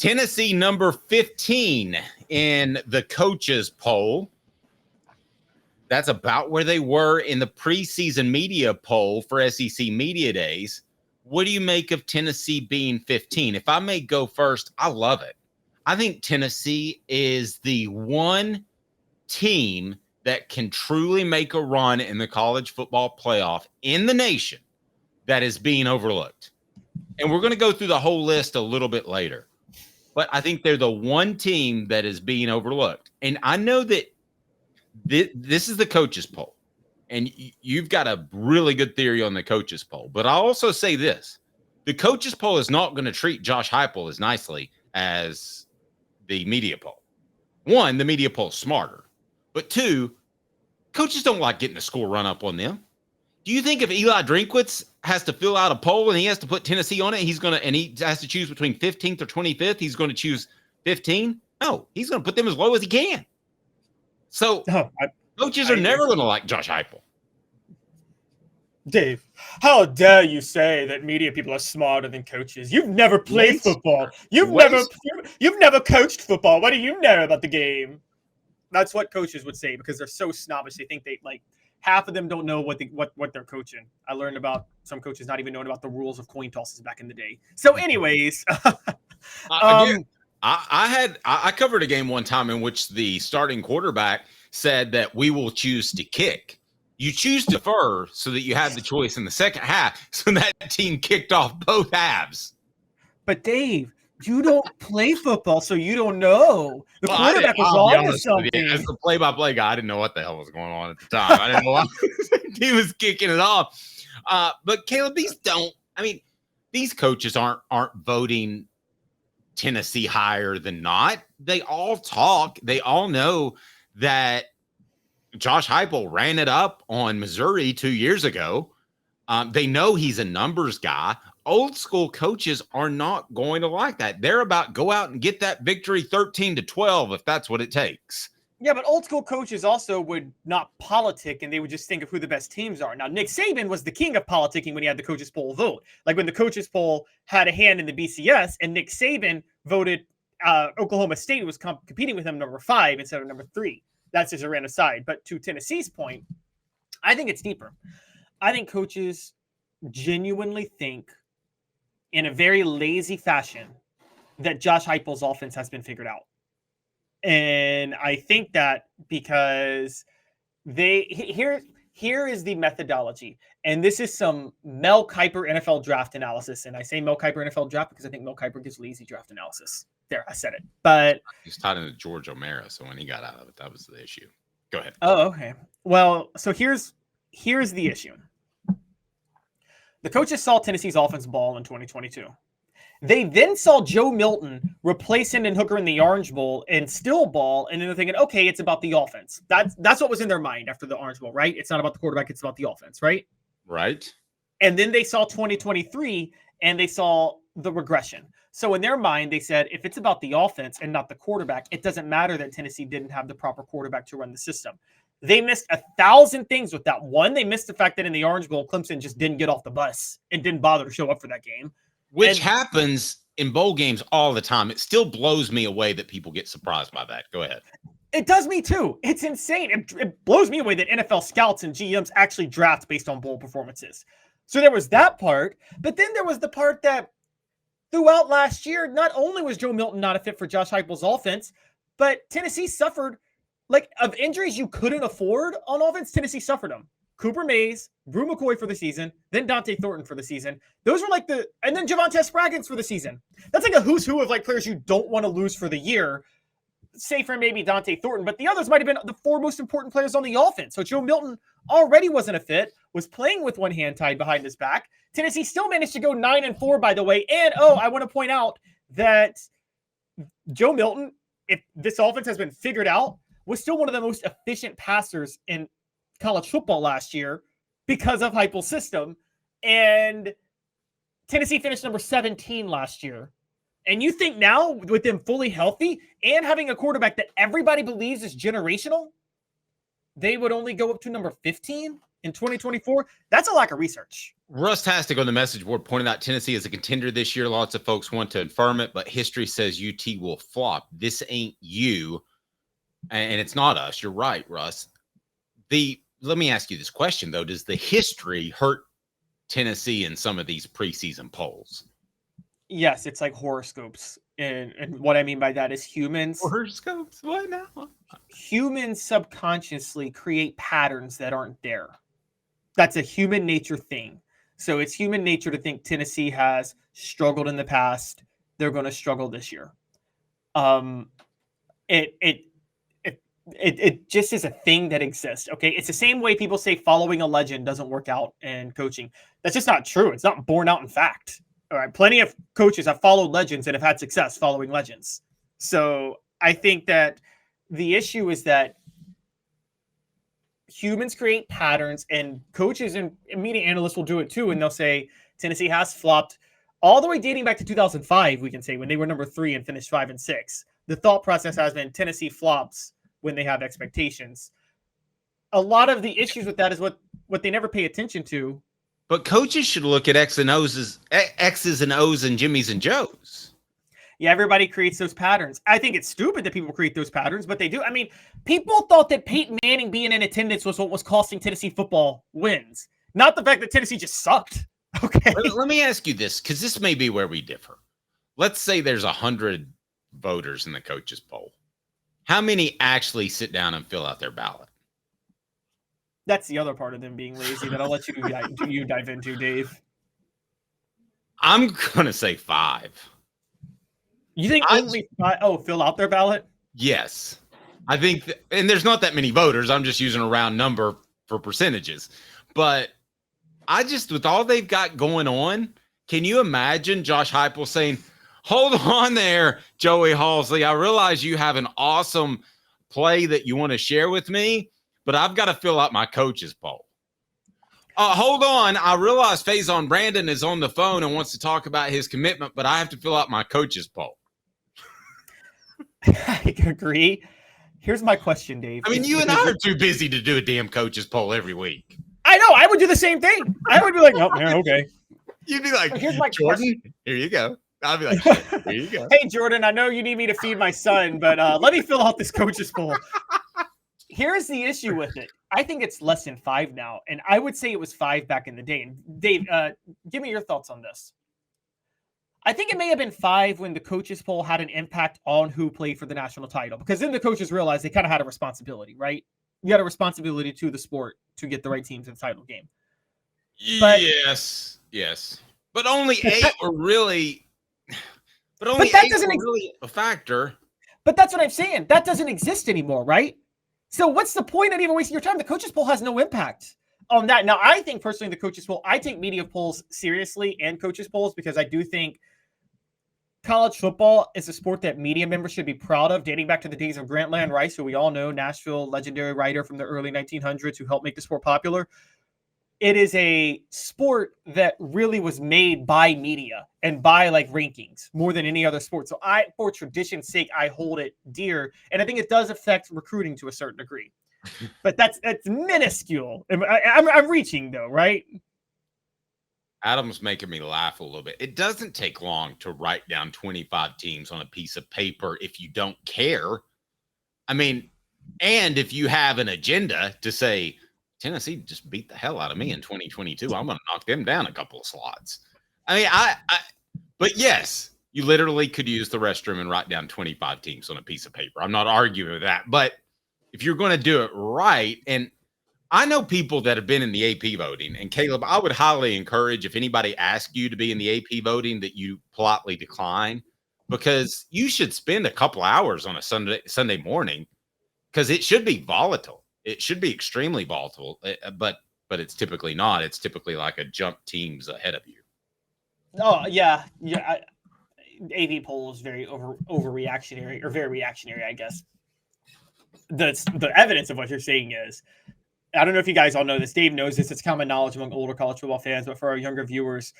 Tennessee number 15 in the coaches poll. That's about where they were in the preseason media poll for SEC Media Days. What do you make of Tennessee being 15? If I may go first, I love it. I think Tennessee is the one team that can truly make a run in the college football playoff in the nation that is being overlooked. And we're going to go through the whole list a little bit later. But I think they're the one team that is being overlooked. And I know that this is the coaches poll. And you've got a really good theory on the coaches poll. But I'll also say this. The coaches poll is not going to treat Josh Heupel as nicely as the media poll. One, the media poll is smarter. But two, coaches don't like getting a score run up on them. Do you think if Eli Drinkwitz has to fill out a poll and he has to put Tennessee on it, and he has to choose between 15th or 25th, he's going to choose 15? No, he's going to put them as low as he can. So coaches are never going to like Josh Heupel. Dave, how dare you say that media people are smarter than coaches? You've never played football. You've never coached football. What do you know about the game? That's what coaches would say because they're so snobbish. They think half of them don't know what they're coaching. I learned about some coaches not even knowing about the rules of coin tosses back in the day. So, anyways, I covered a game one time in which the starting quarterback said that we will choose to kick. You choose to defer so that you have the choice in the second half. So that team kicked off both halves. But Dave, you don't play football, so you don't know. The quarterback was on to something. As the play-by-play guy, I didn't know what the hell was going on at the time. I didn't know why he was kicking it off. But Caleb, these coaches aren't voting Tennessee higher than not. They all talk. They all know that Josh Heupel ran it up on Missouri 2 years ago. They know he's a numbers guy. Old school coaches are not going to like that. They're about go out and get that victory 13-12 if that's what it takes. Yeah, but old school coaches also would not politic, and they would just think of who the best teams are. Now, Nick Saban was the king of politicking when he had the coaches poll vote. Like when the coaches poll had a hand in the BCS, and Nick Saban voted Oklahoma State was competing with him number 5 instead of number 3. That's just a random side. But to Tennessee's point, I think it's deeper. I think coaches genuinely think in a very lazy fashion that Josh Heupel's offense has been figured out. And I think that because here is the methodology. And this is some Mel Kiper NFL draft analysis. And I say Mel Kiper NFL draft because I think Mel Kiper gives lazy draft analysis. There, I said it. But he's tied into George O'Mara, so when he got out of it, that was the issue. Go ahead. Oh, okay. Well, so here's the issue. The coaches saw Tennessee's offense ball in 2022. They then saw Joe Milton replace Hendon Hooker in the Orange Bowl and still ball, and then they're thinking, okay, it's about the offense. That's what was in their mind after the Orange Bowl, right? It's not about the quarterback, it's about the offense, right? Right. And then they saw 2023, and they saw the regression. So in their mind, they said, if it's about the offense and not the quarterback, it doesn't matter that Tennessee didn't have the proper quarterback to run the system. They missed 1,000 things with that. One, they missed the fact that in the Orange Bowl, Clemson just didn't get off the bus and didn't bother to show up for that game. Which happens in bowl games all the time. It still blows me away that people get surprised by that. Go ahead. It does me too. It's insane. It blows me away that NFL scouts and GMs actually draft based on bowl performances. So there was that part, but then there was the part that throughout last year, not only was Joe Milton not a fit for Josh Heupel's offense, but Tennessee suffered, of injuries you couldn't afford on offense, Tennessee suffered them. Cooper Mays, Brew McCoy for the season, then Dante Thornton for the season. Those were and then Javonte Spraggins for the season. That's like a who's who of players you don't want to lose for the year, say for maybe Dante Thornton, but the others might have been the 4 most important players on the offense. So Joe Milton already wasn't a fit, was playing with one hand tied behind his back. Tennessee still managed to go 9-4, by the way. And, I want to point out that Joe Milton, if this offense has been figured out, was still one of the most efficient passers in college football last year because of Heupel's system. And Tennessee finished number 17 last year. And you think now, with them fully healthy and having a quarterback that everybody believes is generational, they would only go up to number 15? in 2024, that's a lack of research. Russ Tastic on the message board pointed out Tennessee is a contender this year. Lots of folks want to affirm it, but history says UT will flop. This ain't you, and it's not us. You're right, Russ. Let me ask you this question, though. Does the history hurt Tennessee in some of these preseason polls? Yes, it's like horoscopes. And what I mean by that is humans. Horoscopes? What now? Humans subconsciously create patterns that aren't there. That's a human nature thing. So it's human nature to think Tennessee has struggled in the past. They're going to struggle this year. It just is a thing that exists. Okay. It's the same way people say following a legend doesn't work out in coaching. That's just not true. It's not borne out in fact. All right. Plenty of coaches have followed legends and have had success following legends. So I think that the issue is that humans create patterns, and coaches and media analysts will do it too. And they'll say Tennessee has flopped all the way dating back to 2005. We can say when they were number 3 and finished 5 and 6, the thought process has been Tennessee flops when they have expectations. A lot of the issues with that is what they never pay attention to. But coaches should look at X's and O's and Jimmys and Joes. Yeah, everybody creates those patterns. I think it's stupid that people create those patterns, but they do. I mean, people thought that Peyton Manning being in attendance was what was costing Tennessee football wins, not the fact that Tennessee just sucked. Okay. Let me ask you this, because this may be where we differ. Let's say there's 100 voters in the coaches poll. How many actually sit down and fill out their ballot? That's the other part of them being lazy that I'll let you dive into, Dave. I'm going to say 5. You think only 5? Oh, fill out their ballot? Yes. I think, and there's not that many voters. I'm just using a round number for percentages. But I just, with all they've got going on, can you imagine Josh Heupel saying, hold on there, Joey Halsley. I realize you have an awesome play that you want to share with me, but I've got to fill out my coach's poll. Hold on. I realize Faison Brandon is on the phone and wants to talk about his commitment, but I have to fill out my coach's poll. I agree. Here's my question, Dave. I mean, you and I are too busy to do a damn coach's poll every week. I know. I would do the same thing. I would be like, oh, yeah, okay. You'd be like, here's my Jordan, question. Here you go. I'll be like, here you go. Hey, Jordan, I know you need me to feed my son, but let me fill out this coach's poll. Here's the issue with it. I think it's less than 5 now, and I would say it was 5 back in the day. And Dave, give me your thoughts on this. I think it may have been 5 when the coaches poll had an impact on who played for the national title, because then the coaches realized they kind of had a responsibility, right? You had a responsibility to the sport to get the right team to the title game. But, yes. But only 8 were really, but that doesn't really a factor. But that's what I'm saying. That doesn't exist anymore, right? So what's the point of even wasting your time? The coaches poll has no impact on that. Now, I think personally the coaches poll, I take media polls seriously and coaches polls, because I do think college football is a sport that media members should be proud of, dating back to the days of Grantland Rice, who we all know, Nashville legendary writer from the early 1900s who helped make the sport popular. It is a sport that really was made by media and by like rankings more than any other sport. So for tradition's sake, I hold it dear. And I think it does affect recruiting to a certain degree, but that's minuscule. I'm reaching though, right? Adam's making me laugh a little bit. It doesn't take long to write down 25 teams on a piece of paper if you don't care. I mean, and if you have an agenda to say, Tennessee just beat the hell out of me in 2022, I'm going to knock them down a couple of slots. I mean, but yes, you literally could use the restroom and write down 25 teams on a piece of paper. I'm not arguing with that, but if you're going to do it right, and I know people that have been in the AP voting, and Caleb, I would highly encourage if anybody asks you to be in the AP voting that you politely decline, because you should spend a couple hours on a Sunday morning, because it should be volatile. It should be extremely volatile, but it's typically not. It's typically like a jump teams ahead of you. Oh yeah. AP poll is very overreactionary, or very reactionary, I guess. The evidence of what you're saying is, I don't know if you guys all know this. Dave knows this. It's common knowledge among older college football fans, but for our younger viewers,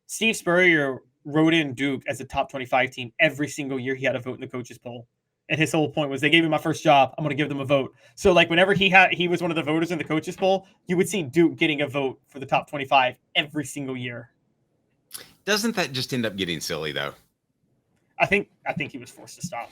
Steve Spurrier wrote in Duke as a top 25 team every single year he had a vote in the coaches poll. And his whole point was they gave me my first job. I'm going to give them a vote. So like whenever he was one of the voters in the coaches poll, you would see Duke getting a vote for the top 25 every single year. Doesn't that just end up getting silly though? I think he was forced to stop.